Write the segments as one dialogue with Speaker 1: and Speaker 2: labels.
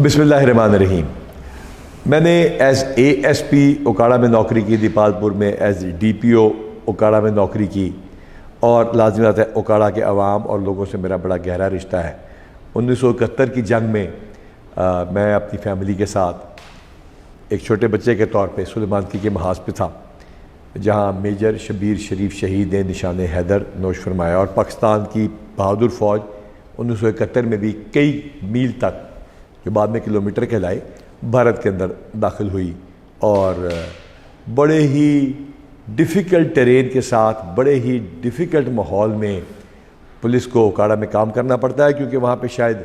Speaker 1: بسم اللہ الرحمن الرحیم. میں نے as A S P Okara میں نوکری کی, دیپال پور میں ایز ڈی پی او اوکاڑا میں نوکری کی, اور لازمی بات ہے اوکاڑا کے عوام اور لوگوں سے میرا بڑا گہرا رشتہ ہے. 1971 کی جنگ میں میں اپنی فیملی کے ساتھ ایک چھوٹے بچے کے طور پہ سلیمان کی کے محاذ پہ تھا, جہاں میجر شبیر شریف شہید نے نشان حیدر نوش فرمایا, اور پاکستان کی بہادر فوج 1971 میں بھی کئی میل تک, جو بعد میں کلومیٹر کہلائے, بھارت کے اندر داخل ہوئی, اور بڑے ہی ڈیفیکلٹ ٹرین کے ساتھ بڑے ہی ڈیفیکلٹ ماحول میں پولیس کو اوکاڑا میں کام کرنا پڑتا ہے, کیونکہ وہاں پہ شاید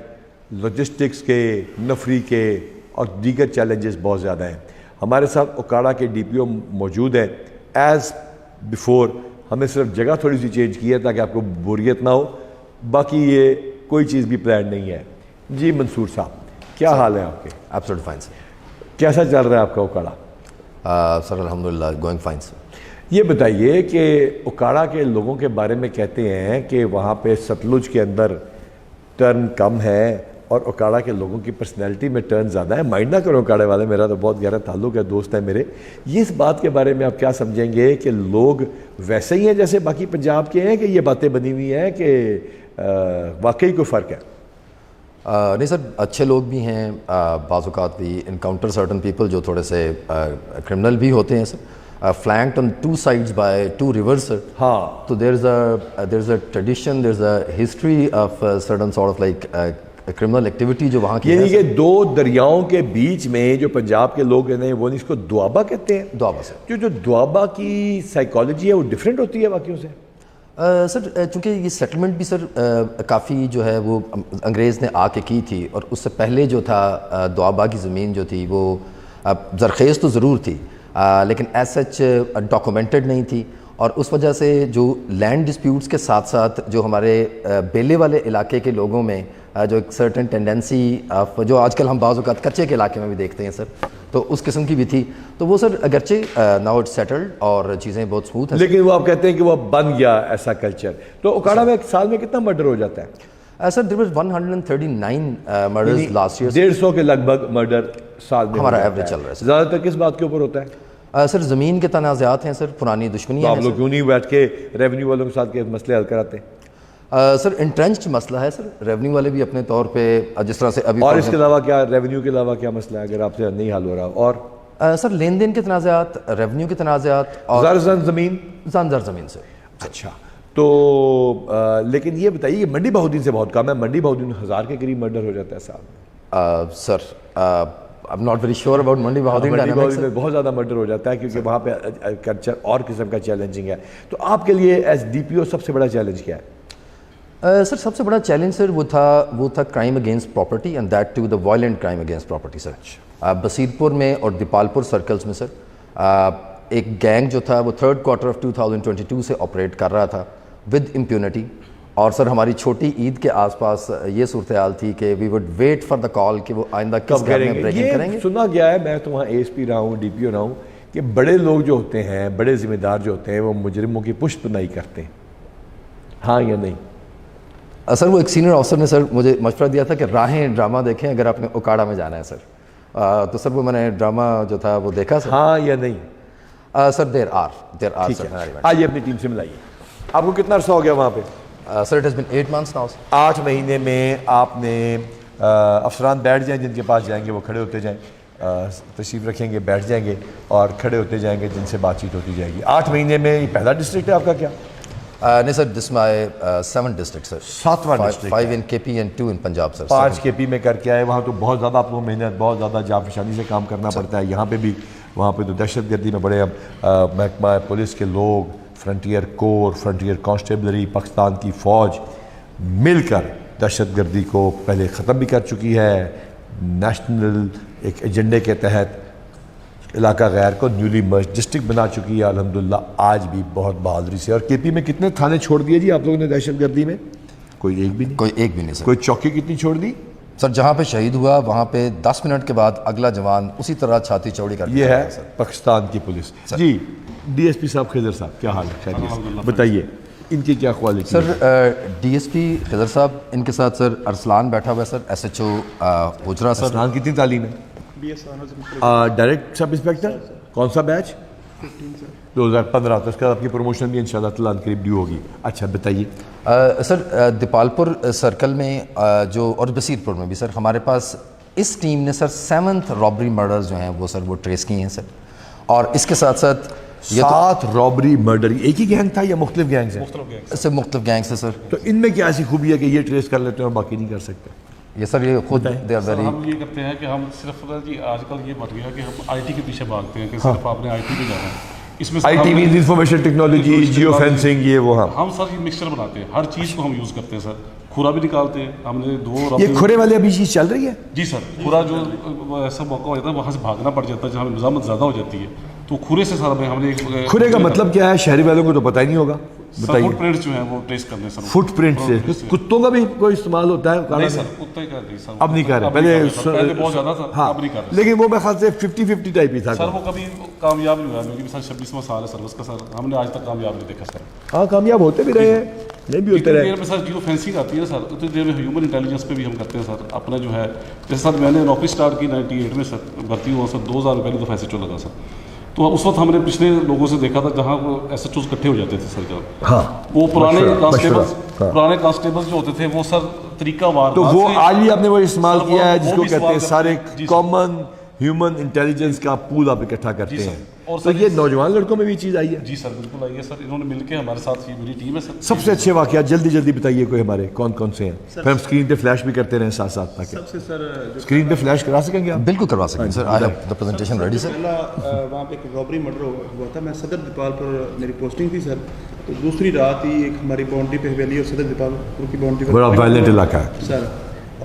Speaker 1: لاجسٹکس کے, نفری کے اور دیگر چیلنجز بہت زیادہ ہیں. ہمارے ساتھ اوکاڑا کے ڈی پی او موجود ہیں. ایز بیفور ہمیں صرف جگہ تھوڑی سی چینج کی ہے تاکہ آپ کو بوریت نہ ہو, باقی یہ کوئی چیز بھی پلان نہیں ہے. جی منصور صاحب, کیا حال ہے آپ کے؟
Speaker 2: ایبسولوٹ فائن سر.
Speaker 1: کیسا چل رہا ہے آپ کا اوکاڑا؟
Speaker 2: سر الحمدللہ گوئنگ فائن سر.
Speaker 1: یہ بتائیے کہ اوکاڑا کے لوگوں کے بارے میں کہتے ہیں کہ وہاں پہ ستلج کے اندر ٹرن کم ہے اور اوکاڑا کے لوگوں کی پرسنالٹی میں ٹرن زیادہ ہے. مائنڈ نہ کرو اوکاڑے والے, میرا تو بہت گہرا تعلق ہے, دوست ہے میرے. یہ اس بات کے بارے میں آپ کیا سمجھیں گے کہ لوگ ویسے ہی ہیں جیسے باقی پنجاب کے ہیں, کہ یہ باتیں بنی ہوئی ہیں کہ واقعی کوئی فرق ہے؟
Speaker 2: نہیں سر, اچھے لوگ بھی ہیں, بعض اوقات بھی انکاؤنٹر سرٹن پیپل جو تھوڑے سے کرمنل بھی ہوتے ہیں سر. flanked on two sides by two rivers sir.
Speaker 1: ہاں,
Speaker 2: So there's a tradition, there's a history of certain sort of like criminal activity جو وہاں کی ہے.
Speaker 1: یعنی کہ دو دریاؤں کے بیچ میں جو پنجاب کے لوگ ہیں وہ اس کو دوآبا کہتے ہیں.
Speaker 2: دوآبا سر.
Speaker 1: جو دوآبا کی سائیکالوجی ہے وہ ڈیفرنٹ ہوتی ہے باقیوں سے.
Speaker 2: سر چونکہ یہ سیٹلمنٹ بھی سر کافی جو ہے وہ انگریز نے آ کے کی تھی, اور اس سے پہلے جو تھا دوآبا کی زمین جو تھی وہ زرخیز تو ضرور تھی, لیکن ایز سچ ڈاکومنٹڈ نہیں تھی, اور اس وجہ سے جو لینڈ ڈسپیوٹس کے ساتھ ساتھ جو ہمارے بیلے والے علاقے کے لوگوں میں جو ایک سرٹن ٹینڈنسی آف, جو آج کل ہم بعض اوقات کچے کے علاقے میں بھی دیکھتے ہیں سر, تو اس قسم کی بھی تھی. تو وہ سر اگرچہ ناؤ اٹ سیٹلڈ اور چیزیں بہت سموتھ ہیں,
Speaker 1: لیکن وہ آپ کہتے ہیں کہ وہ بن گیا ایسا کلچر. تو اوکاڑا میں ایک سال میں کتنا مرڈر ہو جاتا ہے؟
Speaker 2: سر there was 139 murders last year.
Speaker 1: 150 کے لگ بھگ مرڈر سال میں
Speaker 2: ہمارا ایوریج چل رہا ہے.
Speaker 1: زیادہ تر کس بات کے اوپر ہوتا ہے؟
Speaker 2: سر زمین کے تنازعات ہیں سر, پرانی دشمنیاں ہیں.
Speaker 1: آپ لوگ کیوں نہیں بیٹھ کے ریونیو والوں کے ساتھ کے مسئلے حل کراتے ہیں؟
Speaker 2: سر انٹرنچڈ مسئلہ ہے سر, ریونیو والے بھی اپنے طور پہ جس طرح سے ابھی.
Speaker 1: اور اس کے علاوہ کیا, ریونیو کے علاوہ کیا مسئلہ ہے اگر آپ سے نہیں حل ہو رہا؟ اور
Speaker 2: سر لین دین کے تنازعات, ریونیو کے تنازعات, اور
Speaker 1: زمین
Speaker 2: زر زمین سے.
Speaker 1: اچھا, تو لیکن یہ بتائیے کہ منڈی بہودین سے بہت کم ہے, منڈی بہودین 1000 کے قریب مرڈر ہو جاتا ہے سال میں.
Speaker 2: سر I'm not very sure about منڈی بہودین.
Speaker 1: منڈی بہودین میں بہت زیادہ مرڈر ہو جاتا ہے کیونکہ وہاں پہ کلچر اور قسم کا چیلنجنگ ہے. تو آپ کے لیے ایز ڈی پی او سب سے بڑا چیلنج کیا ہے؟
Speaker 2: سر سب سے بڑا چیلنج سر وہ تھا crime against property, and that too the violent crime against property sir. Basirpur میں اور دیپال پور سرکلز میں سر ایک گینگ جو تھا وہ 3rd quarter of 2022 سے آپریٹ کر رہا تھا ود امپیونٹی, اور سر ہماری چھوٹی عید کے آس پاس یہ صورتحال تھی کہ we would wait for the call کہ وہ آئندہ کس گھر میں بریکنگ کریں گے.
Speaker 1: سنا گیا ہے, میں تو وہاں اے ایس پی رہا ہوں, ڈی پی او رہا ہوں, کہ بڑے لوگ جو ہوتے ہیں, بڑے ذمہ دار جو ہوتے ہیں, وہ مجرموں کی پشت پناہی کرتے ہیں, ہاں یا نہیں؟
Speaker 2: سر وہ ایک سینئر آفیسر نے سر مجھے مشورہ دیا تھا کہ راہیں ڈرامہ دیکھیں اگر آپ نے اوکاڑا میں جانا ہے سر. تو سر وہ میں نے ڈرامہ جو تھا وہ دیکھا سر.
Speaker 1: ہاں یا نہیں؟
Speaker 2: سر دیر آر سر.
Speaker 1: آئیے اپنی ٹیم سے ملائیے. آپ کو کتنا عرصہ ہو گیا وہاں پہ؟
Speaker 2: Sir it has been 8 months now.
Speaker 1: 8 مہینے میں آپ نے افسران بیٹھ جائیں, جن کے پاس جائیں گے وہ کھڑے ہوتے جائیں, تشریف رکھیں گے بیٹھ جائیں گے اور کھڑے ہوتے جائیں گے, جن سے بات چیت ہوتی جائے گی. 8 مہینے میں یہ پہلا ڈسٹرکٹ ہے آپ کا کیا؟
Speaker 2: نہیں sir, this my 7 districts sir.
Speaker 1: 7واں district.
Speaker 2: 5 in KP and 2 in Punjab sir.
Speaker 1: 5 KP میں کر کے آئے. وہاں تو بہت زیادہ آپ کو محنت, بہت زیادہ جانفشانی سے کام کرنا پڑتا ہے. یہاں پہ بھی, وہاں پہ تو دہشت گردی میں بڑے محکمہ پولیس کے لوگ, فرنٹیئر کور, فرنٹیئر کانسٹیبلری, پاکستان کی فوج مل کر دہشت گردی کو پہلے ختم بھی کر چکی ہے. نیشنل ایک ایجنڈے کے تحت علاقہ غیر کو نیولی مرج ڈسٹرکٹ بنا چکی ہے الحمدللہ, آج بھی بہت بہادری سے. اور کے پی میں کتنے تھانے چھوڑ دیے جی آپ لوگوں نے دہشت گردی میں؟ کوئی ایک بھی نہیں سر. کوئی چوکی کتنی چھوڑ دی؟
Speaker 2: سر جہاں پہ شہید ہوا وہاں پہ 10 منٹ کے بعد اگلا جوان اسی طرح چھاتی چوڑی کر.
Speaker 1: یہ ہے پاکستان کی پولیس. جی ڈی ایس پی صاحب, خضر صاحب, کیا حال ہے؟ خیریت بتائیے. ان کی کیا کوالٹی؟
Speaker 2: سر ڈی ایس پی خضر صاحب، ان کے ساتھ سر ارسلان بیٹھا ہوا ہے سر، ایس ایچ او حجرا سر.
Speaker 1: ارسلان کتنی تعلیم ہے؟ Direct sub inspector. کون سا بیچ؟ 2015. تو اس کا آپ کی پروموشن بھی انشاءاللہ تعالیٰ قریب ڈیو ہوگی. اچھا بتائیے
Speaker 2: سر دیپال پور سرکل میں جو اور بصیر پور میں بھی سر ہمارے پاس اس ٹیم نے سر 7th رابری مرڈرز جو ہیں وہ سر وہ ٹریس کیے ہیں سر. اور اس کے ساتھ ساتھ
Speaker 1: 7 رابری مرڈر ایک ہی گینگ تھا یا مختلف گینگز ہیں؟
Speaker 2: مختلف گینگس ہیں سر.
Speaker 1: تو ان میں کیا ایسی خوبی ہے کہ یہ ٹریس کر لیتے ہیں اور باقی نہیں کر سکتے؟
Speaker 2: یہ سر یہ خود دے آر ویری.
Speaker 3: ہم یہ کرتے ہیں کہ ہم صرف جی آج کل یہ بڑھ گیا کہ ہم آئی ٹی کے پیچھے بھاگتے ہیں کہ صرف آپ نے آئی ٹی پہ جانا ہے. اس میں
Speaker 1: I T means information technology, geo fencing, یہ وہ.
Speaker 3: ہم سر یہ مکسچر بناتے ہیں، ہر چیز کو ہم یوز کرتے ہیں سر. کھورا بھی نکالتے ہیں ہم نے 2
Speaker 1: یہ کھرے والے ابھی چیز چل رہی ہے؟
Speaker 3: جی سر. کھورا جو ایسا موقع ہو جاتا ہے وہاں سے بھاگنا پڑ جاتا ہے جہاں مزاحمت زیادہ ہو جاتی ہے، تو کھورے سے سارا ہم نے
Speaker 1: کھرے کا مطلب کیا ہے؟ شہری والوں کو تو پتہ ہی نہیں ہوگا. بتائیے.
Speaker 3: فٹ پرنٹس جو ہیں وہ ٹریس کرنے سر.
Speaker 1: فٹ پرنٹ سے کتوں کا بھی کوئی استعمال ہوتا ہے؟
Speaker 3: نہیں سر کتے کا نہیں سر.
Speaker 1: اب نہیں کر رہے،
Speaker 3: پہلے بہت زیادہ تھا،
Speaker 1: ہاں
Speaker 3: اب نہیں کر رہے.
Speaker 1: لیکن وہ میں خیال سے 50-50 ٹائپ ہی تھا
Speaker 3: سر. وہ کبھی کامیاب نہیں ہوا کیونکہ سر 26واں سال ہے سروس کا سر، ہم نے آج تک کامیاب نہیں دیکھا سر.
Speaker 1: ہاں کامیاب ہوتے بھی رہے ہیں، نہیں بھی ہوتے
Speaker 3: اتنی
Speaker 1: رہے.
Speaker 3: دیر میں سر جیو فینسنگ آتی ہے سر، اتنی دیر میں ہیومن انٹیلیجنس پہ بھی ہم کرتے ہیں سر. اپنا جو ہے جیسے سر میں نے نوکری اسٹارٹ کی 98 میں سر، بھرتی ہوا سر 2000 پہلے دفعہ ایس ایچ او لگا سر. تو اس وقت ہم نے پچھلے لوگوں سے دیکھا تھا جہاں وہ ایس ایچ اوز اکٹھے ہو جاتے تھے سر. جب
Speaker 1: ہاں
Speaker 3: وہ پرانے کانسٹیبلز جو ہوتے تھے وہ سر طریقہ وار
Speaker 1: تو وہ آج بھی آپ نے وہ استعمال کیا ہے جس کو کہتے ہیں سارے کامن ہیومن انٹیلیجنس کا پول آپ اکٹھا کرتے ہیں. تو یہ نوجوان لڑکوں میں بھی چیز آئی ہے؟
Speaker 3: جی سر بالکل آئی ہے سر. انہوں نے مل کے ہمارے ساتھ یہ میری ٹیم ہے سر.
Speaker 1: سب سے اچھے واقعات جلدی بتائیے کوئی ہمارے کون کون سے ہیں، پھر ہم اسکرین پہ فلیش بھی کرتے رہیں ساتھ ساتھ تاکہ
Speaker 4: سب سے سر
Speaker 1: اسکرین پہ فلیش کرا سکیں گے آپ؟
Speaker 2: بالکل کروا سکتے ہیں sir. I have the presentation ready sir.
Speaker 4: پہلا وہاں پہ ایک رابری مرڈر ہوا تھا. میں صدر دیپال پر میری پوسٹنگ تھی سر. تو دوسری رات ہی ایک ہماری باؤنڈری پہ حویلی اور صدر دیپال پور کی باؤنڈری
Speaker 1: بڑا وائلنٹ علاقہ ہے
Speaker 4: سر.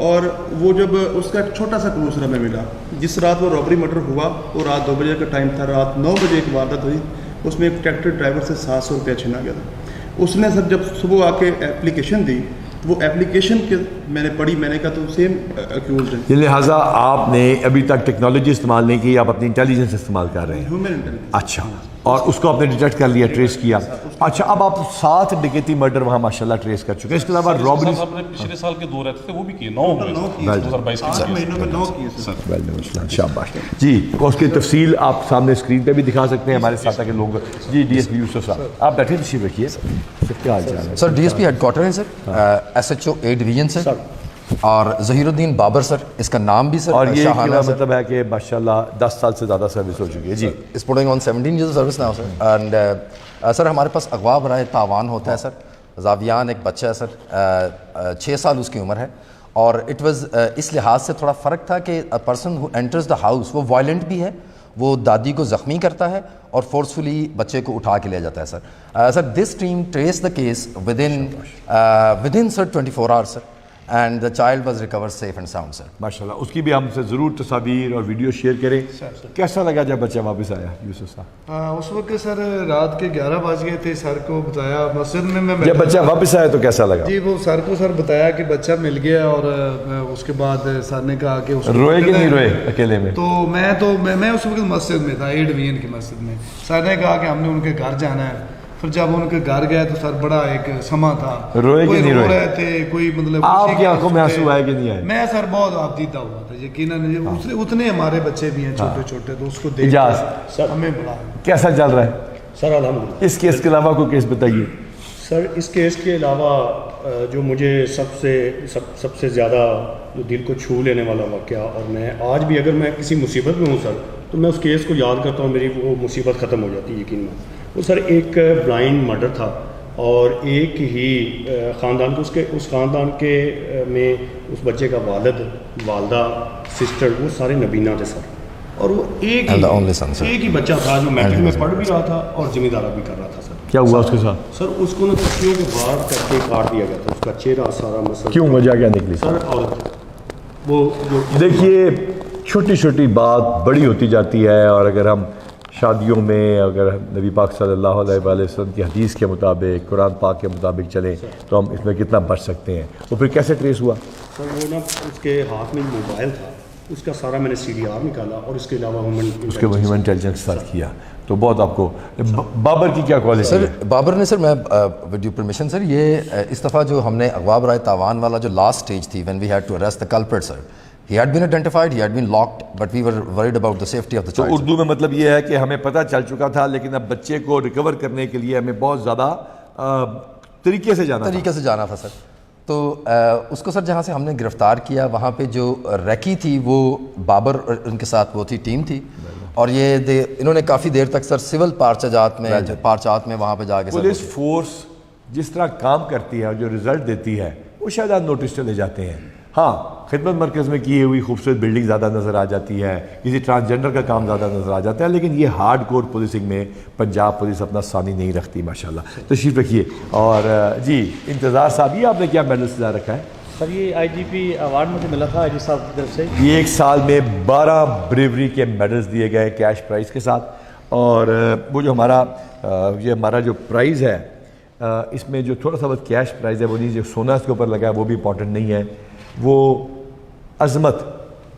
Speaker 4: اور وہ جب اس کا ایک چھوٹا سا کلو سر ہمیں ملا. جس رات وہ رابری مرڈر ہوا وہ رات 2 بجے کا ٹائم تھا. رات 9 بجے ایک واردات ہوئی. اس میں ایک ٹریکٹر ڈرائیور سے 700 روپیہ چھینا گیا تھا. اس نے سر جب صبح آ کے اپلیکیشن دی، وہ اپلیکیشن کے میں نے پڑھی، میں نے کہا تو سیم اکیوزڈ ہے.
Speaker 1: لہٰذا آپ نے ابھی تک ٹیکنالوجی استعمال نہیں کی، آپ اپنی انٹیلیجنس استعمال کر رہے ہیں.
Speaker 4: Human intelligence.
Speaker 1: اچھا. اور اس کو آپ نے ڈیٹیکٹ کر لیا، ٹریس کیا. اچھا اب آپ 7 ڈکیتی مرڈر وہاں ماشاءاللہ ٹریس کر چکے ہیں. اس کے علاوہ رابری
Speaker 3: ہم نے پچھلے سال کے 2 رہتے تھے وہ بھی کیے، 9 ہوئے 2022 کے
Speaker 4: 8 مہینوں میں 9 کیے سر.
Speaker 1: شاباش. جی اس کی تفصیل آپ سامنے اسکرین پہ بھی دکھا سکتے ہیں ہمارے ساتھ کے لوگ. جی ڈی ایس پی یوسف صاحب آپ بیٹھے تشریف رکھیے. کیا حال چال ہے
Speaker 2: سر؟ ڈی ایس پی ہیڈ کوارٹر ہے sir, S H O A division sir. اور ظہیر الدین بابر سر اس کا نام بھی سر.
Speaker 1: اور یہ
Speaker 2: شاہانہ
Speaker 1: مطلب ہے کہ ماشاءاللہ 10 سال سے زیادہ سروس ہو چکی ہے. جی
Speaker 2: is putting on 17 years service now sir. And sir ہمارے پاس اغوا برائے تاوان ہوتا ہے سر. زاویان ایک بچہ ہے سر، 6 سال اس کی عمر ہے. اور اٹ واز اس لحاظ سے تھوڑا فرق تھا کہ person who enters the house وہ وائلنٹ بھی ہے، وہ دادی کو زخمی کرتا ہے اور فورسفلی بچے کو اٹھا کے لے جاتا ہے sir. Sir this team trace the case within sir 24 hours sir. And the child was recover safe and sound sir.
Speaker 1: ماشاءاللہ. اس کی بھی ہم سے ضرور تصاویر اور ویڈیو شیئر کریں. کیسا لگا جب بچہ واپس آیا یوسف صاحب؟
Speaker 5: اس وقت سر رات کے 11 بج گئے تھے. سر کو بتایا مسجد میں
Speaker 1: جب بچہ واپس آیا تو کیسا لگا؟
Speaker 5: جی وہ سر کو سر بتایا کہ بچہ مل گیا. اور اس کے بعد سر نے کہا کہ
Speaker 1: روئے کہ نہیں روئے اکیلے میں؟
Speaker 5: تو میں اس وقت مسجد میں تھا، اے ڈویژن کی مسجد میں. سر نے کہا کہ ہم نے ان کے گھر جانا ہے. پھر جب ان کے گھر گئے تو سر بڑا ایک سما تھا.
Speaker 1: روئے کہ نہیں روئے؟
Speaker 5: رہے تھے کوئی مطلب
Speaker 1: آپ کی آنکھوں میں آنسو آئے کہ نہیں آئے؟
Speaker 5: میں سر بہت آبدیدہ ہوا تھا یقیناً. اتنے ہمارے بچے بھی ہیں چھوٹے چھوٹے، تو اس کو دیکھ ہمیں بڑا.
Speaker 1: کیسا چل رہا ہے
Speaker 6: سر؟ الحمدللہ.
Speaker 1: اس کیس کے علاوہ کوئی کیس بتائیے.
Speaker 6: سر اس کیس کے علاوہ جو مجھے سب سے زیادہ جو دل کو چھو لینے والا واقعہ، اور میں آج بھی اگر میں کسی مصیبت میں ہوں سر تو میں اس کیس کو یاد کرتا ہوں، میری وہ مصیبت ختم ہو جاتی ہے یقین میں. وہ سر ایک بلائنڈ مرڈر تھا اور ایک ہی خاندان کو اس خاندان کے میں اس بچے کا والد، والدہ، سسٹر، وہ سارے نبینا تھے سر. اور وہ ایک ہی بچہ تھا جو میٹرک میں پڑھ بھی رہا تھا اور ذمہ دارہ بھی کر رہا تھا سر.
Speaker 1: کیا ہوا اس کے ساتھ؟
Speaker 6: سر اس کو نا کچھیوں کے باہر کر کے کاٹ دیا گیا تھا. اس کا چہرہ سارا مسئلہ
Speaker 1: کیوں وجہ کیا نکلی
Speaker 6: سر؟ اور وہ جو
Speaker 1: دیکھیے چھوٹی چھوٹی بات بڑی ہوتی جاتی ہے. اور اگر ہم شادیوں میں اگر نبی پاک صلی اللہ علیہ وآلہ وسلم کی حدیث کے مطابق، قرآن پاک کے مطابق چلیں تو ہم اس میں کتنا بچ سکتے ہیں. وہ پھر کیسے ٹریس ہوا؟
Speaker 6: سر وہ نا اس کے ہاتھ میں موبائل تھا اس کا سارا میں نے CDR نکالا اور اس کے علاوہ
Speaker 1: اس کے ہیومن انٹیلیجنس کے ساتھ کیا. تو بہت آپ کو بابر کی کیا کوالٹی
Speaker 2: سر
Speaker 1: ہے؟
Speaker 2: بابر نے سر میں ود یور پرمیشن سر یہ اس دفعہ جو ہم نے اغوا برائے تاوان والا جو لاسٹ اسٹیج تھی when we had to arrest the culprit sir he had been identified, he had been locked, but we were worried about the safety of the
Speaker 1: تو
Speaker 2: child.
Speaker 1: اردو میں مطلب یہ ہے کہ ہمیں پتہ چل چکا تھا لیکن اب بچے کو ریکور کرنے کے لیے ہمیں بہت زیادہ طریقے سے
Speaker 2: جانا تھا سر. تو اس کو سر جہاں سے ہم نے گرفتار کیا وہاں پہ جو ریکی تھی وہ بابر ان کے ساتھ وہ تھی ٹیم تھی اور یہ انہوں نے کافی دیر تک سر سول پارچات میں وہاں پہ جا کے
Speaker 1: پولیس فورس جس طرح کام کرتی ہے اور جو رزلٹ دیتی ہے وہ شاید آپ نوٹس چلے جاتے ہیں. ہاں خدمت مرکز میں کی ہوئی خوبصورت بلڈنگ زیادہ نظر آ جاتی ہے, کسی ٹرانسجنڈر کا کام زیادہ نظر آ جاتا ہے, لیکن یہ ہارڈ کور پولیسنگ میں پنجاب پولیس اپنا ثانی نہیں رکھتی ماشاءاللہ. تشریف رکھیے. اور جی انتظار صاحب یہ آپ نے کیا میڈل سجا رکھا ہے؟
Speaker 7: سر یہ IGP ایوارڈ مجھے ملا تھا IGP صاحب کی طرف سے.
Speaker 1: یہ ایک سال میں 12 بریوری کے میڈلز دیے گئے کیش پرائز کے ساتھ. اور وہ جو ہمارا جو پرائز ہے اس میں جو تھوڑا سا بس کیش پرائز ہے وہ نہیں, جو سونا اس کے اوپر لگا ہے وہ بھی امپورٹنٹ نہیں ہے, وہ عظمت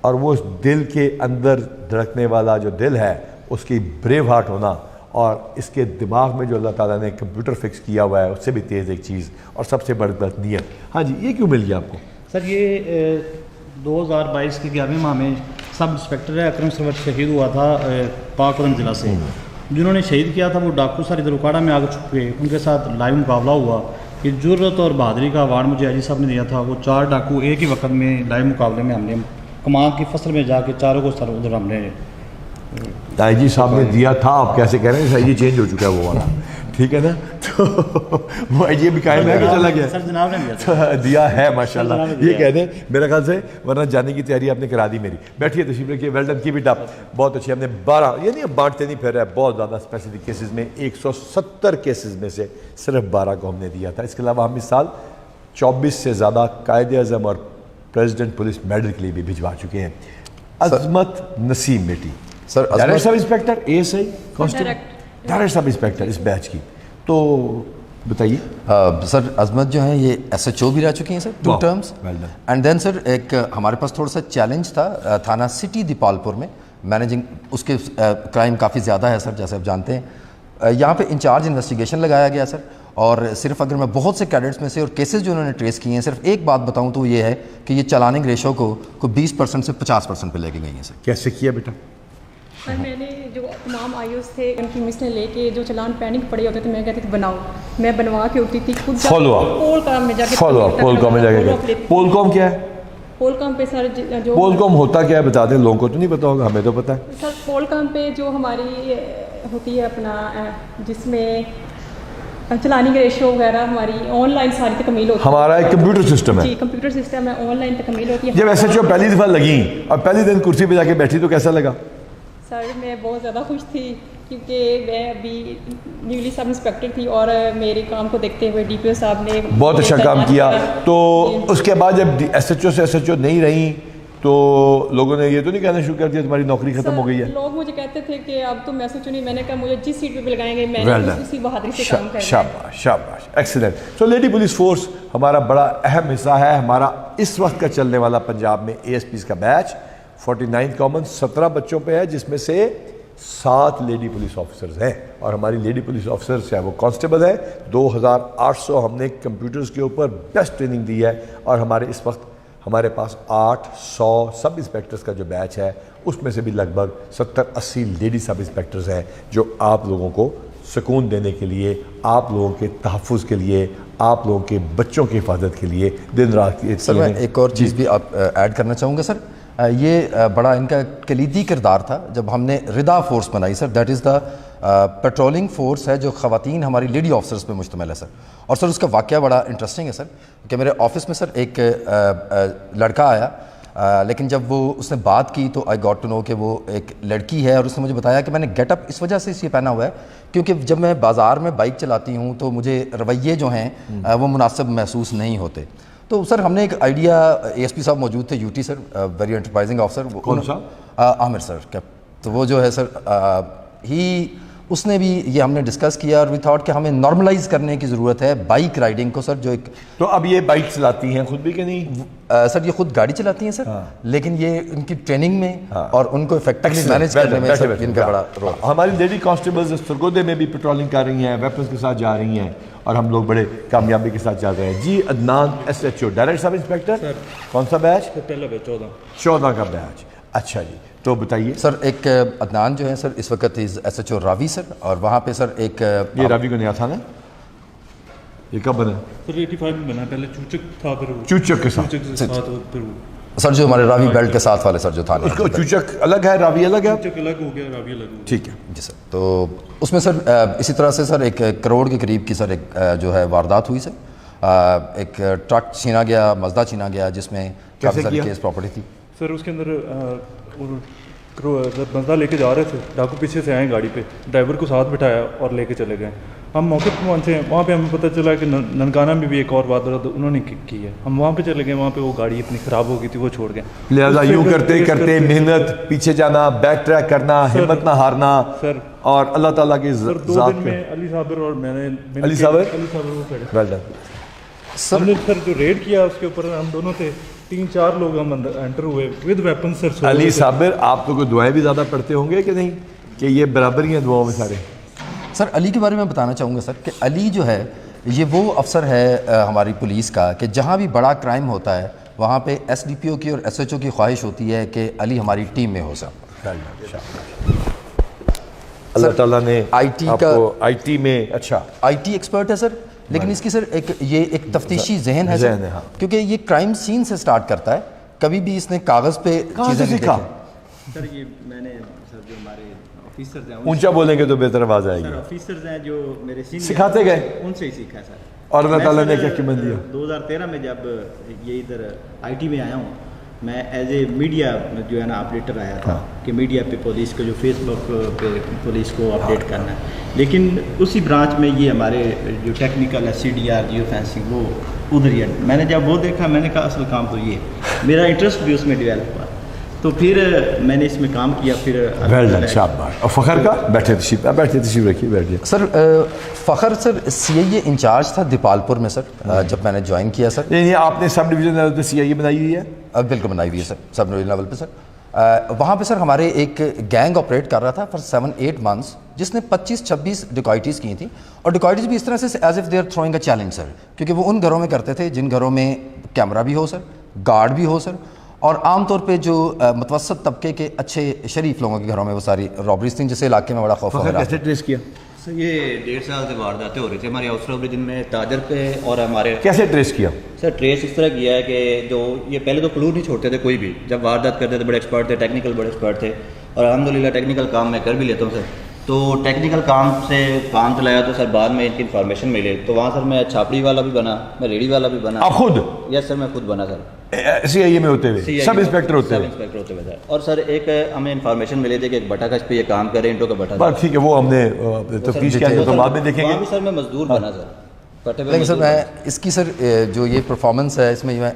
Speaker 1: اور وہ دل کے اندر دھڑکنے والا جو دل ہے اس کی بریو ہارٹ ہونا اور اس کے دماغ میں جو اللہ تعالیٰ نے کمپیوٹر فکس کیا ہوا ہے اس سے بھی تیز ایک چیز اور سب سے بڑی بات نیت. ہاں جی یہ کیوں مل گیا آپ کو؟
Speaker 7: سر یہ 2022 کے 11ویں ماہ میں سب انسپیکٹر اکرم سرور شہید ہوا تھا پاکرم ضلع سے. جنہوں نے شہید کیا تھا وہ ڈاکو سر ادھر اکاڑا میں آ کے چھپ گئے, ان کے ساتھ لائیو مقابلہ ہوا. یہ جرت اور بہادری کا ایوارڈ مجھے IGP صاحب نے دیا تھا. وہ 4 ڈاکو ایک ہی وقت میں لائیو مقابلے میں ہم نے کمان کی فصل میں جا کے چاروں کو سر ادھر ہم نے
Speaker 1: IGP صاحب نے دیا تھا. آپ کیسے کہہ رہے ہیں IGP چینج ہو چکا ہے وہ والا, ٹھیک ہے نا, تو وہ IGP بھی قائم ہے کہ چلا گیا؟
Speaker 7: سر جناب نے
Speaker 1: دیا ہے ماشاءاللہ. یہ کہہ دیں میرے خیال سے ورنہ جانے کی تیاری آپ نے کرا دی میری. بیٹھیے تشریف رکھیے. Well done, keep it up. بہت اچھی. ہم نے 12 یہ نہیں بانٹتے نہیں پھر رہے, بہت زیادہ اسپیسیفک کیسز میں 170 کیسز میں سے صرف 12 کو ہم نے دیا تھا. اس کے علاوہ ہم اس سال 24 سے زیادہ قائد اعظم اور پریزیڈنٹ پولیس میڈل کے لیے بھی بھجوا چکے ہیں. عظمت نسیم بیٹی
Speaker 2: sir
Speaker 1: director sub inspector ASI constable director sub inspector اس بیچ کی. تو بتائیے
Speaker 2: سر عظمت جو ہیں یہ SHO بھی رہ چکی ہیں سر 2 ٹرمز. اینڈ دین سر ایک ہمارے پاس تھوڑا سا چیلنج تھا تھانہ سٹی دیپالپور میں مینیجنگ, اس کے کرائم کافی زیادہ ہے سر جیسے آپ جانتے ہیں. یہاں پہ انچارج انویسٹیگیشن لگایا گیا سر, اور صرف اگر میں بہت سے کیڈٹس میں سے اور کیسز جو انہوں نے ٹریس کیے ہیں صرف ایک بات بتاؤں تو یہ ہے کہ یہ چلاننگ ریشو کو 20% سے 50% پہ لے کے گئی ہیں سر.
Speaker 1: کیسے کیا بیٹا؟
Speaker 8: سر میں نے جو تمام IOs تھے ان کی مسیں لے کے جو چلان پینک پڑے ہوتے تھے میں کہتی تھی بناؤ, میں بنوا کے ہوتی تھی خود پول کام میں جا کے
Speaker 1: پول کام کیا ہے؟
Speaker 8: پول کام پہ سر جو
Speaker 1: پول کام ہوتا کیا ہے بتا دیں, لوگوں کو تو نہیں پتا ہوگا, ہمیں تو پتا ہے.
Speaker 8: سر پول کام پہ جو ہماری ہوتی ہے اپنا جس میں چلانی کے ریشو وغیرہ ہماری آن لائن ساری تکمیل ہوتی ہے.
Speaker 1: ہمارا ایک کمپیوٹر سسٹم ہے.
Speaker 8: جی کمپیوٹر سسٹم ہے, آن لائن تکمیل ہوتی ہے.
Speaker 1: جب SHO پہلی دفعہ لگیں اور پہلی دن کرسی پہ جا کے بیٹھی تو کیسا لگا؟
Speaker 8: سر میں بہت زیادہ خوش تھی کیونکہ میں ابھی نیولی سب انسپیکٹر تھی اور میرے کام کو دیکھتے ہوئے DPO صاحب نے
Speaker 1: بہت اچھا کام کیا. تو اس کے بعد جب SHO سے SHO نہیں رہیں تو لوگوں نے یہ تو نہیں کہنا شروع کر دیا تمہاری نوکری ختم ہو گئی ہے؟
Speaker 8: لوگ مجھے کہتے تھے کہ اب تم SHO نہیں, میں نے کہا مجھے جس سیٹ پہ لگائیں گے میں اسی بہادری سے کام کرنا ہے.
Speaker 1: شاباش شاباش, excellent. So lady police force ہمارا بڑا اہم حصہ ہے. ہمارا اس وقت کا چلنے والا پنجاب میں ASPs کا بیچ 49 کامن 17 بچوں پہ ہے, جس میں سے 7 لیڈی پولیس آفیسرز ہیں. اور ہماری لیڈی پولیس آفیسرز چاہے وہ کانسٹیبل ہیں 2800 ہم نے کمپیوٹرز کے اوپر بیسٹ ٹریننگ دی ہے. اور اس وقت ہمارے پاس 800 سب انسپیکٹرز کا جو بیچ ہے اس میں سے بھی لگ بھگ 70-80 لیڈی سب انسپیکٹرز ہیں جو آپ لوگوں کو سکون دینے کے لیے, آپ لوگوں کے تحفظ کے لیے, آپ لوگوں کے بچوں کی حفاظت کے لیے دن رات.
Speaker 2: سر میں ایک اور چیز بھی آپ ایڈ کرنا چاہوں گا سر. یہ بڑا ان کا کلیدی کردار تھا جب ہم نے ردا فورس بنائی sir. That is the patrolling force ہے جو خواتین ہماری لیڈی آفیسرز پہ مشتمل ہے سر. اور سر اس کا واقعہ بڑا انٹرسٹنگ ہے سر کہ میرے آفس میں سر ایک لڑکا آیا, لیکن جب اس نے بات کی تو آئی گاٹ ٹو نو کہ وہ ایک لڑکی ہے. اور اس نے مجھے بتایا کہ میں نے گیٹ اپ اس وجہ سے اس یہ پہنا ہوا ہے کیونکہ جب میں بازار میں بائک چلاتی ہوں تو مجھے رویے جو ہیں وہ مناسب محسوس نہیں ہوتے. تو سر ہم نے ایک آئیڈیا, ASP صاحب موجود تھے UT سر, ویری انٹرپرائزنگ آفسر.
Speaker 1: کون سا؟
Speaker 2: عامر سر. تو وہ جو ہے سر اس نے بھی یہ ہم نے ڈسکس کیا اور وی تھاٹ کہ ہمیں نارملائز کرنے کی ضرورت ہے بائک رائڈنگ کو سر. جو ایک
Speaker 1: تو اب یہ بائک چلاتی ہیں خود بھی کہ نہیں؟
Speaker 2: سر یہ خود گاڑی چلاتی ہیں سر, لیکن یہ ان کی ٹریننگ میں اور ان کو افیکٹولی مینیج کرنے میں سر ان کا بڑا رول.
Speaker 1: ہماری لیڈی کانسٹیبلز سرگودے میں بھی پیٹرولنگ کر رہی ہیں, ویپنس کے ساتھ جا رہی ہیں, اور ہم لوگ بڑے کامیابی کے ساتھ چل رہے ہیں. جی Adnan SHO direct sub inspector, کون سا بیچ؟
Speaker 6: پہلا بیچ
Speaker 1: 14 کا بیچ. اچھا جی, تو بتائیے
Speaker 2: سر. ایک عدنان جو ہے سر اس وقت SHO راوی سر, اور وہاں پہ سر ایک
Speaker 1: یہ راوی کو نیا تھا نا, یہ کب بنا؟
Speaker 6: سر 85 میں بنا, پہلے چوچک تھا, پھر
Speaker 1: چوچک کے ساتھ
Speaker 6: پھر وہ
Speaker 2: سر جو ہمارے راوی بیلٹ کے ساتھ والے سر جو تھا,
Speaker 1: اس کو چوچک الگ ہے, راوی الگ ہے.
Speaker 6: چوچک الگ ہو گیا, راوی الگ ہو گیا.
Speaker 1: ٹھیک ہے
Speaker 2: جی سر. تو اس میں سر اسی طرح سے سر 1 کروڑ کے قریب کی سر ایک جو ہے واردات ہوئی سر. ایک ٹرک چھینا گیا, مزدا چھینا گیا, جس میں کافی ساری کیس پراپرٹی تھی.
Speaker 6: سر اس کے اندر مزدا لے کے جا رہے تھے, ڈاکو پیچھے سے آئے گاڑی پہ, ڈرائیور کو ساتھ بٹھایا اور لے کے چلے گئے. ہم موقع پہ پہنچے, وہاں پہ ہمیں پتہ چلا کہ ننکانہ میں بھی ایک اور واردات انہوں نے کی ہے. ہم وہاں پہ چلے گئے, وہاں پہ وہ گاڑی اپنی خراب ہو گئی تھی, وہ چھوڑ گئے.
Speaker 1: لہٰذا یوں کرتے کرتے محنت, پیچھے جانا, بیک ٹریک کرنا, ہمت نہ ہارنا,
Speaker 6: سر
Speaker 1: اور اللہ تعالیٰ کی
Speaker 6: سر 2
Speaker 1: ذات
Speaker 6: دن میں علی صابر اور میں نے
Speaker 1: علی صابر
Speaker 6: وہ کھڑے
Speaker 1: ویل ڈن.
Speaker 6: ہم نے سر جو ریڈ کیا اس کے اوپر ہم دونوں تھے, 3-4 لوگ ہم انٹر ہوئے ود ویپن سر.
Speaker 1: علی صابر آپ تو کوئی دعائیں بھی زیادہ پڑھتے ہوں گے کہ نہیں, کہ یہ برابر ہی ہیں دعاؤں میں سارے؟
Speaker 2: سر علی کے بارے میں بتانا چاہوں گا سر کہ علی جو ہے یہ وہ افسر ہے ہماری پولیس کا کہ جہاں بھی بڑا کرائم ہوتا ہے وہاں پہ SDPO کی اور SHO کی خواہش ہوتی ہے کہ علی ہماری ٹیم میں ہو سر.
Speaker 1: اللہ تعالیٰ نے
Speaker 2: IT
Speaker 1: آپ
Speaker 2: کا
Speaker 1: کو IT میں اچھا
Speaker 2: IT ایکسپرٹ ہے سر, لیکن اس کی سر یہ ایک تفتیشی ذہن ہے سر, کیونکہ یہ کرائم سین سے سٹارٹ کرتا ہے. کبھی بھی اس نے کاغذ پہ چیزیں
Speaker 1: سیکھا؟
Speaker 9: سر یہ میں نے سر جو ہمارے آفیسرز ہیں,
Speaker 1: اونچا بولیں گے تو بہتر آواز آئے گی.
Speaker 9: سر آفیسرز ہیں جو میرے سینئر
Speaker 1: سکھاتے گئے,
Speaker 9: ان سے ہی سیکھا ہے سر.
Speaker 1: اور اللہ تعالیٰ نے کیا قیمت دیا؟
Speaker 9: 2013 میں جب یہ ادھر IT میں آیا ہوں, میں ایز اے میڈیا جو ہے نا آپریٹر آیا تھا کہ میڈیا پہ پولیس کو جو فیس بک پہ پولیس کو اپڈیٹ کرنا ہے. لیکن اسی برانچ میں یہ ہمارے جو ٹیکنیکل ہے CDR جیو فینسنگ وہ ادھر ہی ہے. میں نے جب وہ دیکھا میں نے کہا اصل کام تو یہ ہے, میرا انٹرسٹ بھی اس میں ڈیولپ ہوا, تو پھر میں نے اس میں کام کیا. پھر
Speaker 1: شاباش. اور فخر کا بیٹھے تشریف رکھیے, بیٹھیے
Speaker 2: سر. فخر سر CIA انچارج تھا دیپالپور میں سر جب میں نے جوائن کیا سر.
Speaker 1: نہیں آپ نے سب ڈویژن لیول پہ CIA بنائی ہوئی ہے؟
Speaker 2: بالکل بنائی ہوئی ہے سر, سب ڈویژن لیول پہ سر. وہاں پہ سر ہمارے ایک گینگ آپریٹ کر رہا تھا فار 7-8 منتھس, جس نے 25-26 ڈیکائٹیز کی تھیں, اور ڈیکائٹیز بھی اس طرح سے as if they are throwing a challenge sir, کیونکہ وہ ان گھروں میں کرتے تھے جن گھروں میں کیمرہ بھی ہو سر, گارڈ بھی ہو سر, اور عام طور پہ جو متوسط طبقے کے اچھے شریف لوگوں کے گھروں میں وہ ساری رابریز تھیں, جس علاقے میں بڑا خوف
Speaker 1: ہے. کیسے ٹریس کیا
Speaker 9: سر؟ یہ 1.5 سال سے وارداتیں ہو رہی تھی ہماری ہاؤس رابری, جن میں تاجر پہ اور ہمارے.
Speaker 1: کیسے ٹریس کیا
Speaker 9: سر؟ ٹریس اس طرح کیا ہے کہ جو یہ پہلے تو کلو نہیں چھوڑتے تھے کوئی بھی, جب واردات کرتے تھے بڑے ایکسپرٹ تھے, ٹیکنیکل بڑے ایکسپرٹ تھے, اور الحمدللہ ٹیکنیکل کام میں کر بھی لیتا ہوں سر. تو ٹیکنیکل کام سے کام چلایا تو سر بعد میں ان کی انفارمیشن ملے, تو وہاں سر میں چھاپڑی والا بھی بنا, میں ریڑھی والا بھی بنا.
Speaker 1: آپ خود؟
Speaker 9: یس سر, میں خود بنا سر.
Speaker 1: CIA میں ہوتے ہوئے, سب انسپیکٹر ہوتے
Speaker 9: ہوئے سر. اور سر ایک ہمیں انفارمیشن ملے تھے کہ ایک بٹا کش پہ یہ کام کر رہے ہیں, انٹو کا بٹا.
Speaker 1: بات ٹھیک ہے, وہ ہم نے تفتیش کیا تو بعد میں دیکھیں گے.
Speaker 9: سر میں مزدور بنا سر.
Speaker 2: لیکن سر میں اس کی سر جو یہ پرفارمنس ہے اس میں میں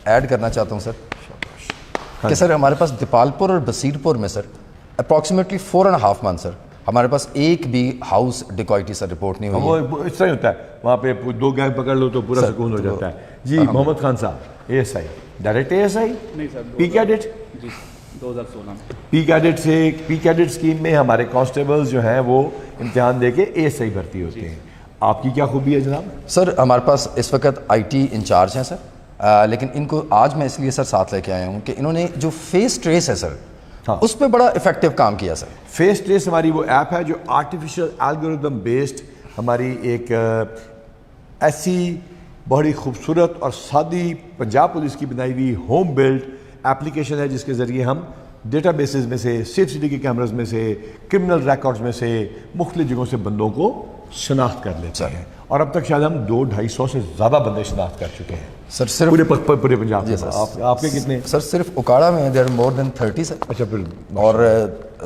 Speaker 2: ایڈ کرنا چاہتا ہوں سر کہ سر ہمارے پاس دیپالپور اور بصیرپور میں سر اپروکسیمیٹلی 4.5 منتھ سر ہمارے پاس ایک بھی ہاؤس ڈیکوائٹی سر رپورٹ نہیں ہوئی.
Speaker 1: وہ اس طرح ہوتا ہے, وہاں پہ 2 گینگ پکڑ لو تو پورا سکون ہو جاتا ہے. جی محمد خان صاحب, ASI ڈائریکٹ ASI
Speaker 6: نہیں سر,
Speaker 1: پی کیڈٹ.
Speaker 6: جی 2016
Speaker 1: پی کیڈٹ سے پی کیڈٹ اسکیم میں ہمارے کانسٹیبلز جو ہیں وہ امتحان دے کے ASI بھرتی ہوتے ہیں. آپ کی کیا خوبی ہے جناب؟
Speaker 2: سر ہمارے پاس اس وقت IT انچارج ہیں سر, لیکن ان کو آج میں اس لیے سر ساتھ لے کے آیا ہوں کہ انہوں نے جو فیس ٹریس ہے سر اس پہ بڑا افیکٹو کام کیا سر.
Speaker 1: فیس ٹریس ہماری وہ ایپ ہے جو آرٹیفیشل الگورتھم بیسڈ ہماری ایک ایسی بڑی خوبصورت اور سادی پنجاب پولیس کی بنائی ہوئی ہوم بلڈ ایپلیکیشن ہے, جس کے ذریعے ہم ڈیٹا بیسز میں سے, CCTV کے کیمراز میں سے, کرمنل ریکارڈز میں سے مختلف جگہوں سے بندوں کو شناخت کر لیتے ہیں, اور اب تک شاید ہم 200-250 سے زیادہ بندے شناخت کر چکے ہیں
Speaker 2: سر. صرف
Speaker 1: پورے پنجاب میں. آپ کے کتنے
Speaker 2: سر؟ صرف اکاڑا میں دیر مور دین 30 سر.
Speaker 1: اچھا پھر
Speaker 2: اور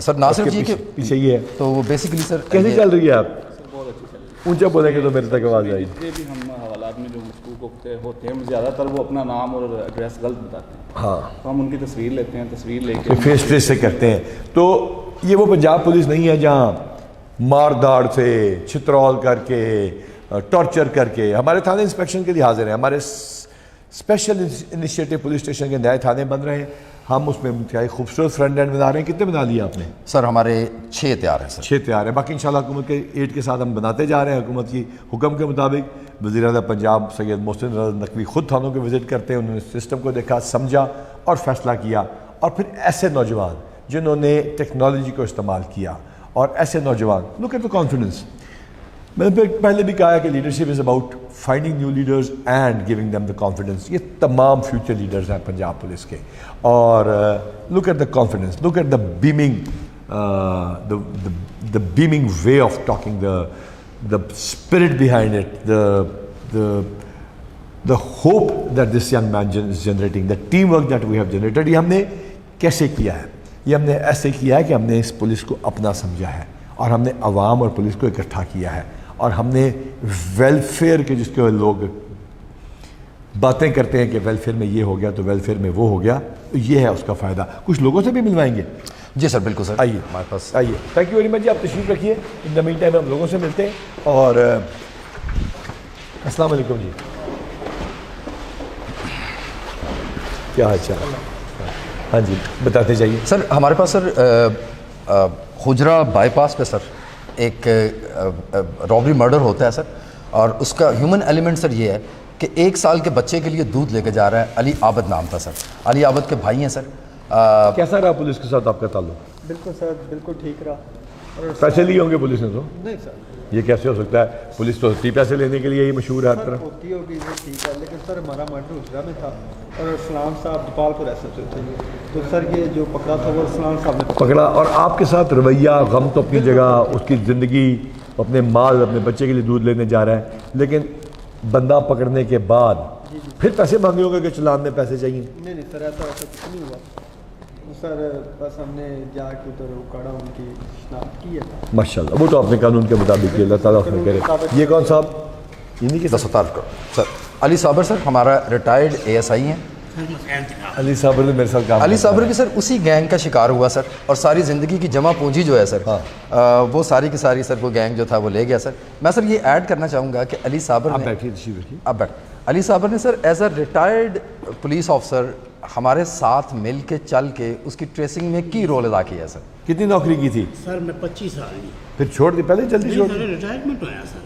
Speaker 2: سر ناصر جی کے
Speaker 1: پیچھے یہ ہے
Speaker 2: تو وہ بیسیکلی سر
Speaker 1: کیسے چل رہی ہے آپ؟ اونچا بولیں گے تو میرے تک آواز آئی.
Speaker 3: یہ بھی ہم حوالات میں جو مشکوک ہوتے ہیں زیادہ تر وہ اپنا نام اور ایڈریس غلط بتاتے ہیں.
Speaker 1: ہاں,
Speaker 3: تو ہم ان کی تصویر لیتے ہیں, تصویر لے کے
Speaker 1: فیس ٹریس سے کرتے ہیں. تو یہ وہ پنجاب پولیس نہیں ہے جہاں مار داڑ سے, چھترول کر کے, ٹارچر کر کے. ہمارے تھانے انسپیکشن کے لیے حاضر ہیں. ہمارے اسپیشل انیشیٹو پولیس اسٹیشن کے نئے تھانے بن رہے ہیں. ہم اس میں انتہائی خوبصورت فرنٹ اینڈ بنا رہے ہیں. کتنے بنا لیے آپ نے؟
Speaker 2: سر ہمارے 6 تیار ہیں سر.
Speaker 1: 6 تیار ہیں. باقی انشاءاللہ حکومت کے ایڈ کے ساتھ ہم بناتے جا رہے ہیں. حکومت کی حکم کے مطابق وزیر اعلیٰ پنجاب سید محسن رضا نقوی خود تھانوں کے وزٹ کرتے ہیں. انہوں نے سسٹم کو دیکھا, سمجھا اور فیصلہ کیا. اور پھر ایسے نوجوان جنہوں نے ٹیکنالوجی کو استعمال کیا, اور ایسے نوجوان, لک ایٹ دا کانفیڈنس. میں نے پہلے بھی کہا ہے کہ leadership is about finding new leaders and giving them the confidence. یہ تمام فیوچر لیڈرز ہیں پنجاب پولیس کے. اور look at the confidence, look at the beaming way of talking, the spirit behind it, the hope that this young men is generating, the team work that we have generated. یہ ہم نے کیسے کیا ہے؟ یہ ہم نے ایسے کیا ہے کہ ہم نے اس پولیس کو اپنا سمجھا ہے, اور ہم نے عوام اور پولیس کو اکٹھا کیا ہے, اور ہم نے ویلفیئر کے, جس کے لوگ باتیں کرتے ہیں کہ ویلفیئر میں یہ ہو گیا تو ویلفیئر میں وہ ہو گیا, تو یہ ہے اس کا فائدہ. کچھ لوگوں سے بھی ملوائیں گے.
Speaker 2: جی سر بالکل سر,
Speaker 1: آئیے
Speaker 2: ہمارے پاس
Speaker 1: آئیے. تھینک یو ویری مچ جی, آپ تشریف رکھیے. ان دا مین ٹائم ہم لوگوں سے ملتے ہیں. اور السلام علیکم جی, کیا حال چال؟ ہاں جی بتاتے جائیے.
Speaker 2: سر ہمارے پاس سر حجرہ بائی پاس پہ سر ایک رابری مرڈر ہوتا ہے سر, اور اس کا ہیومن ایلیمنٹ سر یہ ہے کہ 1 سال کے بچے کے لیے دودھ لے کے جا رہا ہے. علی عابد نام تھا سر. علی عابد کے بھائی ہیں سر.
Speaker 1: کیسا رہا پولیس کے ساتھ آپ کا تعلق؟
Speaker 10: بالکل سر, بالکل ٹھیک رہا. اور
Speaker 1: پیسے لیے ہوں گے پولیس نے تو؟
Speaker 10: نہیں سر.
Speaker 1: یہ کیسے ہو سکتا ہے؟ پولیس تو ہوتی پیسے لینے کے لیے ہی مشہور ہے ہر طرف.
Speaker 10: ہوتی ہوگی وہ ٹھیک ہے, لیکن سر ہمارا مرڈر حجرہ میں تھا, اور اسلام صاحب دیپال پور ایس ایچ او تھے. تو سر یہ جو پکڑا تھا وہ اسلام صاحب نے
Speaker 1: پکڑا. اور آپ کے ساتھ رویہ, غم تو اپنی جگہ, اس کی زندگی, اپنے مال, اپنے بچے کے لیے دودھ لینے جا رہا ہے, لیکن بندہ پکڑنے کے بعد پھر پیسے مانگے ہوگا کہ چلان میں پیسے چاہیے؟
Speaker 10: نہیں سر, ایسا کچھ نہیں ہوا سر. بس ہم نے جا کے ادھر اکاڑا, ان کی شناخت کی ہے.
Speaker 1: ماشاء اللہ, وہ تو اپنے قانون کے مطابق کیا, اللہ تعالیٰ اس میں کرے. یہ کون صاحب؟ انہیں کی
Speaker 2: دستار کرو سر. علی صابر سر ہمارا ریٹائرڈ ASI ہیں.
Speaker 1: علی صابر نے میرے ساتھ کام.
Speaker 2: علی صابر بھی سر اسی گینگ کا شکار ہوا سر, اور ساری زندگی کی جمع پونجی جو ہے سر, وہ ساری کی ساری سر وہ گینگ جو تھا وہ لے گیا سر. میں سر یہ ایڈ کرنا چاہوں گا کہ علی صابر نے, اب بیٹھ, علی صابر نے sir as a retired police officer ہمارے ساتھ مل کے چل کے اس کی ٹریسنگ میں کی رول ادا کیا ہے سر.
Speaker 1: کتنی نوکری کی تھی
Speaker 11: سر؟ میں 25 سال.
Speaker 1: پھر چھوڑ دی؟ پہلے جلدی چھوڑ دی؟
Speaker 11: ریٹائرمنٹ ہوا سر.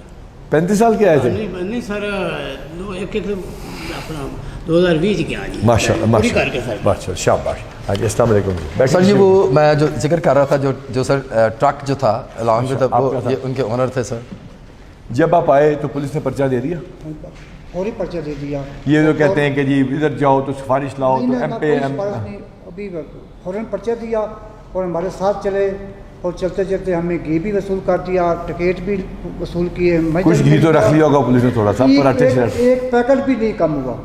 Speaker 1: 35 سال کے آئے تھے؟
Speaker 11: نہیں سر, اپنا 2020 کے آج.
Speaker 1: ماشاء اللہ ماشاء اللہ, شاباش. السلام علیکم جی.
Speaker 2: سر یہ وہ میں جو ذکر کر رہا تھا, جو سر ٹرک جو تھا الانگ میں تھا, وہ ان کے اونر تھے سر.
Speaker 1: جب آپ آئے تو پولیس نے پرچہ دے دیا؟
Speaker 10: فوری پرچہ دے دیا.
Speaker 1: یہ جو کہتے ہیں کہ جی ادھر جاؤ تو سفارش لاؤ تو ایم پی
Speaker 10: ابھی فوراً پرچہ دیا, اور ہمارے ساتھ چلے, اور چلتے چلتے ہمیں گھی بھی وصول کر دیا, ٹکٹ بھی وصول کیے.
Speaker 1: کچھ گھی تو رکھ لیا ہوگا پولیس نے تھوڑا سا, پراٹھے سے
Speaker 10: ایک پیکٹ بھی نہیں کم ہوا.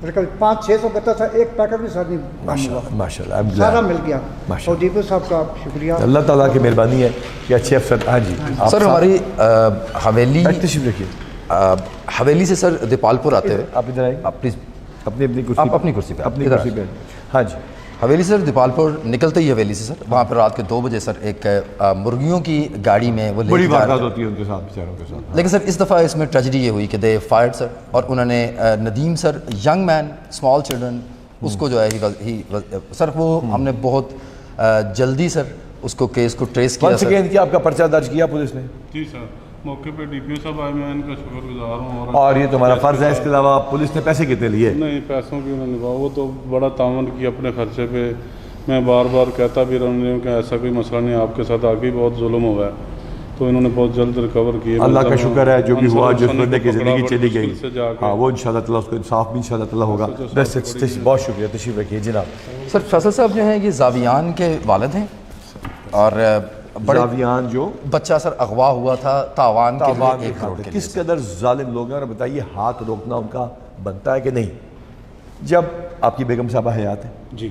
Speaker 10: 500-600 بتا تھا, ایک پیکٹ بھی ساتھ نہیں کم ہوا.
Speaker 1: ماشاء اللہ
Speaker 10: سارا مل گیا. اور ڈی پی صاحب کا شکریہ.
Speaker 1: اللہ تعالیٰ کی مہربانی ہے کہ اچھے افسر. ہاں جی
Speaker 2: سر ہماری حویلی,
Speaker 1: تشریف رکھیے.
Speaker 2: حویلی سے سر دیپال پور آتے ہوئے
Speaker 1: آپ ادھر آئیں,
Speaker 2: آپ پلیز
Speaker 1: اپنی کرسی پہ. ہاں جی.
Speaker 2: حویلی سر دیپال پور نکلتے ہی حویلی سے سر, وہاں پر رات کے 2 بجے سر ایک مرغیوں کی گاڑی میں وہ
Speaker 1: بڑی واردات ہوتی ہے ان کے ساتھ, بیچاروں کے ساتھ.
Speaker 2: لیکن سر اس دفعہ اس میں ٹریجڈی یہ ہوئی کہ دے فائرڈ سر, اور انہوں نے ندیم سر, ینگ مین, اسمال چلڈرن, اس کو جو ہے سر وہ ہم نے بہت جلدی سر اس کو کیس کو ٹریس کیا.
Speaker 1: سیکنڈ کیا آپ کا پرچہ درج کیا پولیس نے؟
Speaker 3: جی سر, موقع پہ ڈی پی او صاحب آئے, میں ان کا شکر گزار ہوں.
Speaker 1: اور یہ تمہارا فرض ہے. اس کے علاوہ پولیس نے پیسے کتنے لیے؟
Speaker 3: نہیں, پیسوں کی انہوں نے نبھا, وہ تو بڑا تعاون کیا اپنے خرچے پہ. میں بار بار کہتا بھی رہا ہوں کہ ایسا کوئی مسئلہ نہیں, آپ کے ساتھ آگے بہت ظلم ہوا ہے, تو انہوں نے بہت جلد ریکور کیے.
Speaker 1: اللہ کا شکر ہے جو بھی ہوا, جس بندے کی زندگی چلی گئی, ہاں وہ انشاءاللہ تعالیٰ اس کو انصاف بھی انشاءاللہ تعالیٰ ہوگا. بہت شکریہ, تشریف رکھیے جناب.
Speaker 2: سر فیصل صاحب جو ہیں یہ زاویان کے والد ہیں, اور
Speaker 1: زاویان جو
Speaker 2: بچہ سر اغوا ہوا تھا تاوان کے لیے 1 کروڑ کے.
Speaker 1: کس قدر ظالم لوگ ہیں, اور بتائیے ہاتھ روکنا ان کا بنتا ہے کہ نہیں؟ جب آپ کی بیگم صاحبہ حیات ہیں
Speaker 6: جی,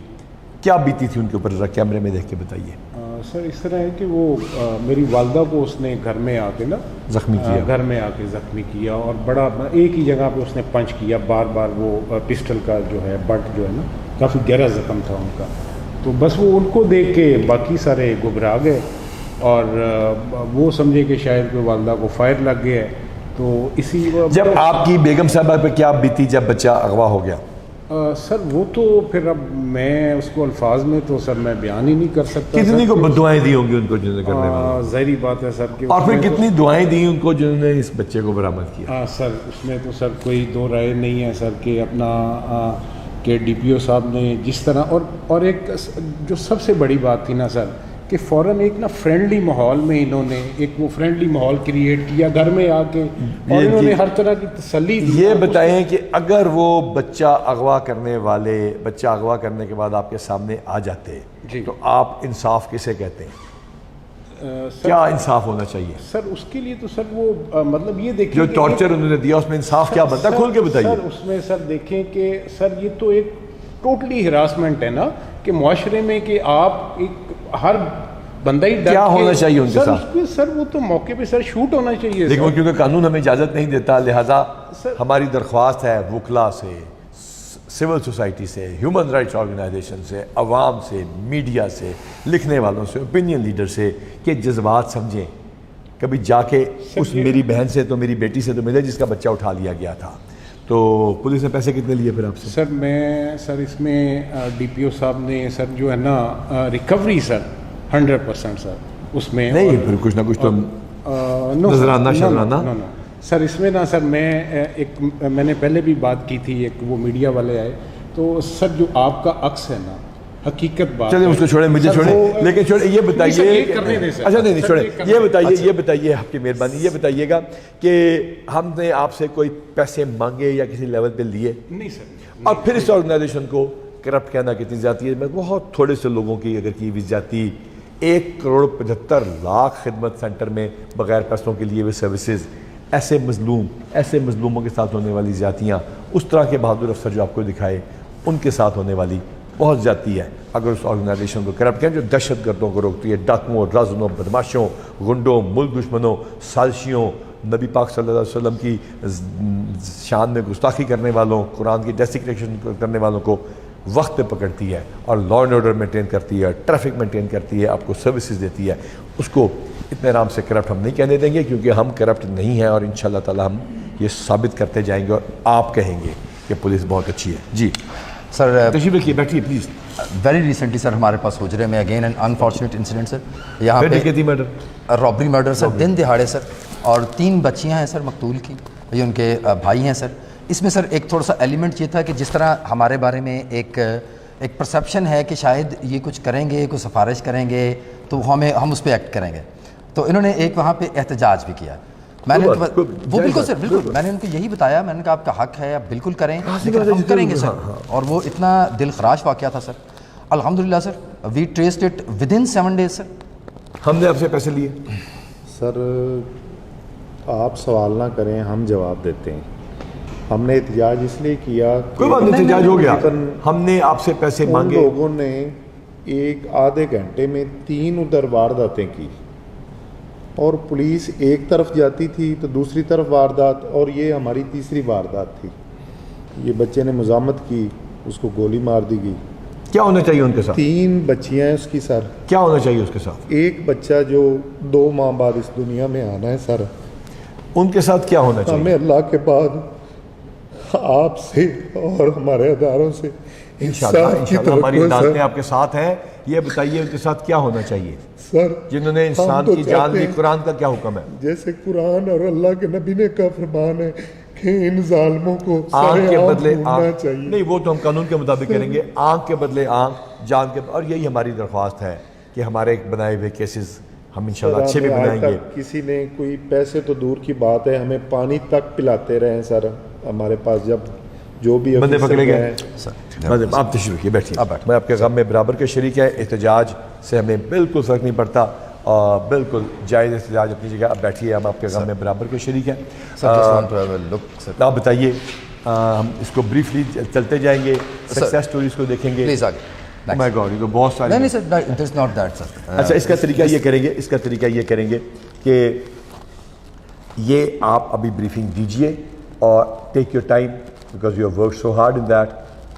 Speaker 1: کیا بیتی تھی ان کے اوپر, ذرا کیمرے میں دیکھ کے بتائیے.
Speaker 6: سر اس طرح ہے کہ وہ میری والدہ کو اس نے گھر میں آ کے نا
Speaker 1: زخمی کیا,
Speaker 6: گھر میں آ کے زخمی کیا, اور بڑا ایک ہی جگہ پہ اس نے پنچ کیا بار بار. وہ پسٹل کا جو ہے بٹ جو ہے نا کافی گہرا زخم تھا ان کا. تو بس وہ ان کو دیکھ کے باقی سارے گھبرا گئے, اور وہ سمجھے کہ شاید کوئی والدہ کو فائر لگ گیا ہے. تو اسی
Speaker 1: جب آپ کی بیگم صاحبہ پہ کیا بیتی جب بچہ اغوا ہو گیا؟
Speaker 6: سر وہ تو پھر اب میں اس کو الفاظ میں تو سر میں بیان ہی نہیں کر سکتا.
Speaker 1: کتنی کو دعائیں دی ہوں گی ان کو جنہوں نے کرنے والی؟
Speaker 6: ظاہری بات ہے سر کہ
Speaker 1: اور پھر کتنی دعائیں دی ان کو جنہوں نے اس بچے کو برآمد کیا؟
Speaker 6: سر اس میں تو سر کوئی دو رائے نہیں ہے سر کہ اپنا کہ ڈی پی او صاحب نے جس طرح اور ایک جو سب سے بڑی بات تھی نا سر کہ فوراً ایک نا فرینڈلی ماحول میں انہوں نے ایک وہ فرینڈلی ماحول کریٹ کیا گھر میں آ کے اور انہوں نے ہر طرح کی تسلی دی.
Speaker 1: یہ بتائیں کہ اگر وہ بچہ اغوا کرنے والے بچہ اغوا کرنے کے بعد آپ کے سامنے آ جاتے تو آپ انصاف کسے کہتے ہیں؟ کیا انصاف ہونا چاہیے
Speaker 6: سر اس کے لیے؟ تو سر وہ مطلب یہ دیکھیں
Speaker 1: جو ٹارچر انہوں نے دیا اس میں انصاف کیا بنتا ہے؟ کھول کے بتائیے.
Speaker 6: سر اس میں سر دیکھیں کہ سر یہ تو ایک ٹوٹلی ہراسمنٹ ہے نا کہ معاشرے میں کہ آپ ایک ہر بندہ ہی
Speaker 1: کیا ہونا چاہیے ان کے ساتھ؟
Speaker 6: سر وہ تو موقع پہ سر شوٹ ہونا چاہیے.
Speaker 1: دیکھو کیونکہ قانون ہمیں اجازت نہیں دیتا، لہٰذا ہماری درخواست ہے وکلا سے، سول سوسائٹی سے، ہیومن رائٹس آرگنائزیشن سے، عوام سے، میڈیا سے، لکھنے والوں سے، اوپینین لیڈر سے کہ جذبات سمجھیں. کبھی جا کے اس میری بہن سے تو میری بیٹی سے تو ملے جس کا بچہ اٹھا لیا گیا تھا. تو پولیس نے پیسے کتنے لیے پھر آپ سے؟
Speaker 6: سر اس میں ڈی پی او صاحب نے سر جو ہے نا ریکوری سر 100% سر اس میں
Speaker 1: نہیں پھر کچھ نہ کچھ تو نظرانہ شرانہ
Speaker 6: سر اس میں نا سر میں نے پہلے بھی بات کی تھی، ایک وہ میڈیا والے آئے تو سر جو آپ کا عکس ہے نا حقیقت بات
Speaker 1: چلیں اس کو چھوڑیں، مجھے چھوڑیں، لیکن چھوڑیں یہ بتائیے اچھا نہیں چھوڑیں یہ بتائیے آپ کی مہربانی یہ بتائیے گا کہ ہم نے آپ سے کوئی پیسے مانگے یا کسی لیول پہ لیے؟
Speaker 6: نہیں سر.
Speaker 1: اور پھر اس آرگنائزیشن کو کرپٹ کہنا کتنی زیادتی ہے. میں بہت تھوڑے سے لوگوں کی اگر کی ہوئی زیادتی 1,75,00,000 خدمت سینٹر میں بغیر پیسوں کے لیے ہوئے سروسز، ایسے مظلوموں کے ساتھ ہونے والی زیادتیاں، اس طرح کے بہادر افسر جو آپ کو دکھائے ان کے ساتھ ہونے والی بہت زیادتی ہے. اگر اس آرگنائزیشن کو کرپٹ کریں جو دہشت گردوں کو روکتی ہے، ڈاکوؤں، رازنوں، بدماشوں، گنڈوں، ملک دشمنوں، سازشیوں، نبی پاک صلی اللہ علیہ وسلم کی شان میں گستاخی کرنے والوں، قرآن کی ڈیسیکریشن کرنے والوں کو وقت پہ پکڑتی ہے اور لا اینڈ آرڈر مینٹین کرتی ہے، ٹریفک مینٹین کرتی ہے، آپ کو سروسز دیتی ہے. اس کو اتنے آرام سے کرپٹ ہم نہیں کہنے دیں گے کیونکہ ہم کرپٹ نہیں ہیں اور انشاءاللہ تعالی ہم یہ ثابت کرتے جائیں گے اور آپ کہیں گے کہ پولیس بہت اچھی ہے. جی
Speaker 2: سر
Speaker 1: تشریف رکھیے، بیٹھیے پلیز.
Speaker 2: ویری ریسنٹلی سر ہمارے پاس حجرے میں اگین این انفارچونیٹ انسیڈنٹ سر، یہاں پہ رابری مرڈر سر، دن دہاڑے سر، اور 3 بچیاں ہیں سر مقتول کی، یہ ان کے بھائی ہیں سر. اس میں سر ایک تھوڑا سا ایلیمنٹ یہ تھا کہ جس طرح ہمارے بارے میں ایک پرسیپشن ہے کہ شاید یہ کچھ کریں گے، کوئی سفارش کریں گے تو ہم اس پہ ایکٹ کریں گے. تو انہوں نے ایک وہاں پہ احتجاج بھی کیا. میں نے وہ بالکل سر بالکل میں نے ان کو یہی بتایا، میں نے کہا آپ کا حق ہے، آپ بالکل کریں، لیکن ہم کریں گے سر. اور وہ اتنا دل خراش واقعہ تھا سر. الحمدللہ سر وی ٹریسڈ اٹ ودن 7 days سر.
Speaker 1: ہم نے آپ سے پیسے لیے؟
Speaker 12: سر آپ سوال نہ کریں، ہم جواب دیتے ہیں. ہم نے احتجاج اس لیے کیا،
Speaker 1: کوئی بات نہیں، احتجاج ہو گیا. ہم نے آپ سے پیسے مانگے.
Speaker 12: لوگوں نے ایک آدھے گھنٹے میں 3 ادھر وارداتیں کی اور پولیس ایک طرف جاتی تھی تو دوسری طرف واردات، اور یہ ہماری تیسری واردات تھی. یہ بچے نے مزاحمت کی، اس کو گولی مار دی گئی.
Speaker 1: کیا ہونا چاہیے ان کے ساتھ؟
Speaker 12: 3 بچیاں ہیں اس کی سر.
Speaker 1: کیا ہونا چاہیے اس کے ساتھ؟
Speaker 12: ایک بچہ جو 2 ماہ بعد اس دنیا میں آنا ہے سر.
Speaker 1: ان کے ساتھ کیا ہونا چاہیے؟
Speaker 12: ہمیں اللہ کے بعد آپ سے اور ہمارے اداروں سے
Speaker 1: انشاءاللہ ہماری عدالتیں آپ کے ساتھ ہیں. یہ بتائیے ان کے ساتھ کیا ہونا چاہیے
Speaker 12: سر
Speaker 1: جنہوں نے انسان کی جان لی؟ قرآن کا کیا حکم ہے؟
Speaker 12: جیسے قرآن اور اللہ کے نبی نے کا فرمان ہے کہ ان ظالموں کو
Speaker 1: آنکھ کے بدلے آنکھ
Speaker 12: چاہیے.
Speaker 1: نہیں، وہ تو ہم قانون کے مطابق کریں گے. آنکھ کے بدلے آنکھ، جان کے، اور یہی ہماری درخواست ہے کہ ہمارے بنائے ہوئے کیسز ہم انشاءاللہ اچھے بھی بنائیں گے.
Speaker 12: کسی نے کوئی پیسے تو دور کی بات ہے، ہمیں پانی تک پلاتے رہے سر. ہمارے پاس جب جو بھی
Speaker 1: بندے پکڑے گئے آپ تشریف رکھیے، بیٹھیے. میں آپ کے غم میں برابر کے شریک ہے. احتجاج سے ہمیں بالکل فرق نہیں پڑتا اور بالکل جائز احتجاج اپنی جگہ. اب بیٹھیے، ہم آپ کے غم میں برابر کے شریک ہیں. آپ بتائیے، ہم اس کو بریفلی چلتے جائیں گے، سکسیس سٹوریز کو دیکھیں گے. مائی گاڈ، یہ تو بہت ساری.
Speaker 2: نہیں سر، it is not that sir.
Speaker 1: اچھا، اس کا طریقہ یہ کریں گے کہ یہ آپ ابھی بریفنگ دیجئے اور take your time because you have work so hard in that.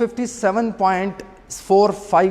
Speaker 2: 57.45